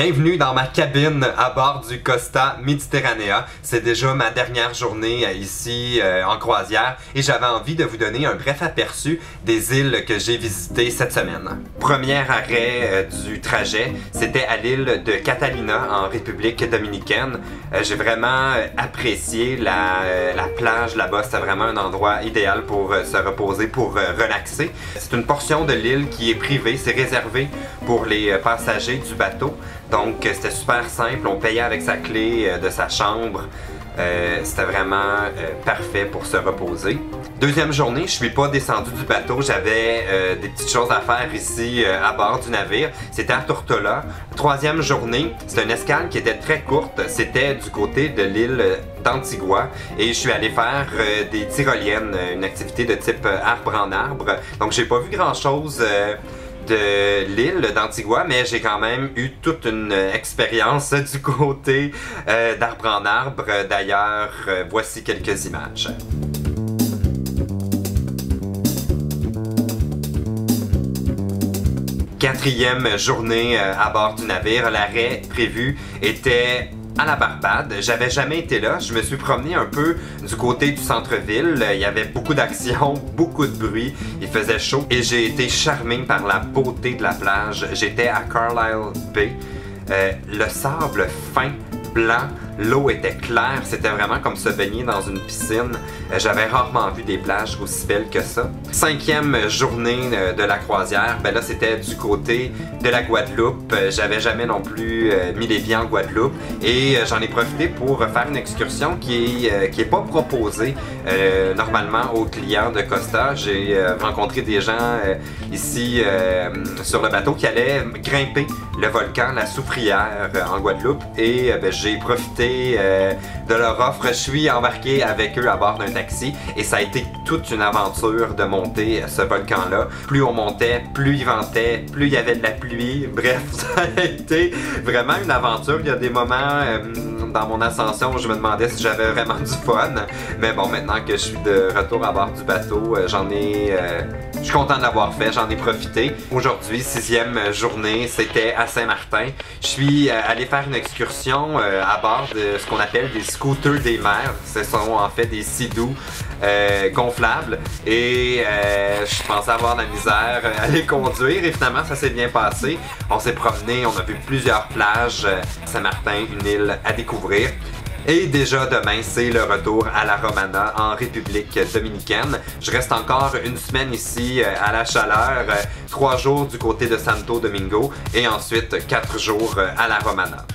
Bienvenue dans ma cabine à bord du Costa Mediterranea. C'est déjà ma dernière journée ici en croisière et j'avais envie de vous donner un bref aperçu des îles que j'ai visitées cette semaine. Premier arrêt du trajet, c'était à l'île de Catalina en République dominicaine. J'ai vraiment apprécié la plage là-bas. C'était vraiment un endroit idéal pour se reposer, pour relaxer. C'est une portion de l'île qui est privée, c'est réservé pour les passagers du bateau. Donc c'était super simple, on payait avec sa clé de sa chambre. C'était vraiment parfait pour se reposer. Deuxième journée, je suis pas descendu du bateau, j'avais des petites choses à faire ici à bord du navire. C'était à Tortola. Troisième journée, c'était une escale qui était très courte. C'était du côté de l'île d'Antigua et je suis allé faire des tyroliennes, une activité de type arbre en arbre. Donc j'ai pas vu grand chose de l'île d'Antigua, mais j'ai quand même eu toute une expérience du côté d'arbre en arbre. D'ailleurs, voici quelques images. Quatrième journée à bord du navire, l'arrêt prévu était à la Barbade. J'avais jamais été là. Je me suis promené un peu du côté du centre-ville. Il y avait beaucoup d'action, beaucoup de bruit. Il faisait chaud et j'ai été charmé par la beauté de la plage. J'étais à Carlisle Bay. Le sable fin, blanc, l'eau était claire. C'était vraiment comme se baigner dans une piscine. J'avais rarement vu des plages aussi belles que ça. Cinquième journée de la croisière, ben là c'était du côté de la Guadeloupe. J'avais jamais non plus mis les pieds en Guadeloupe et j'en ai profité pour faire une excursion qui est pas proposée normalement aux clients de Costa. J'ai rencontré des gens ici sur le bateau qui allaient grimper le volcan, la Soufrière en Guadeloupe et ben, j'ai profité de leur offre. Je suis embarqué avec eux à bord d'un taxi et ça a été toute une aventure de monter ce volcan-là. Plus on montait, plus il ventait, plus il y avait de la pluie. Bref, ça a été vraiment une aventure. Il y a des moments dans mon ascension où je me demandais si j'avais vraiment du fun. Mais bon, maintenant que je suis de retour à bord du bateau, je suis content de l'avoir fait, j'en ai profité. Aujourd'hui, sixième journée, c'était à Saint-Martin. Je suis allé faire une excursion à bord de ce qu'on appelle des scooters des mers. Ce sont en fait des sea-doo gonflables et je pensais avoir de la misère à les conduire et finalement ça s'est bien passé. On s'est promené, on a vu plusieurs plages. Saint-Martin, une île à découvrir. Et déjà demain, c'est le retour à la Romana en République dominicaine. Je reste encore une semaine ici à la chaleur, 3 jours du côté de Santo Domingo et ensuite 4 jours à la Romana.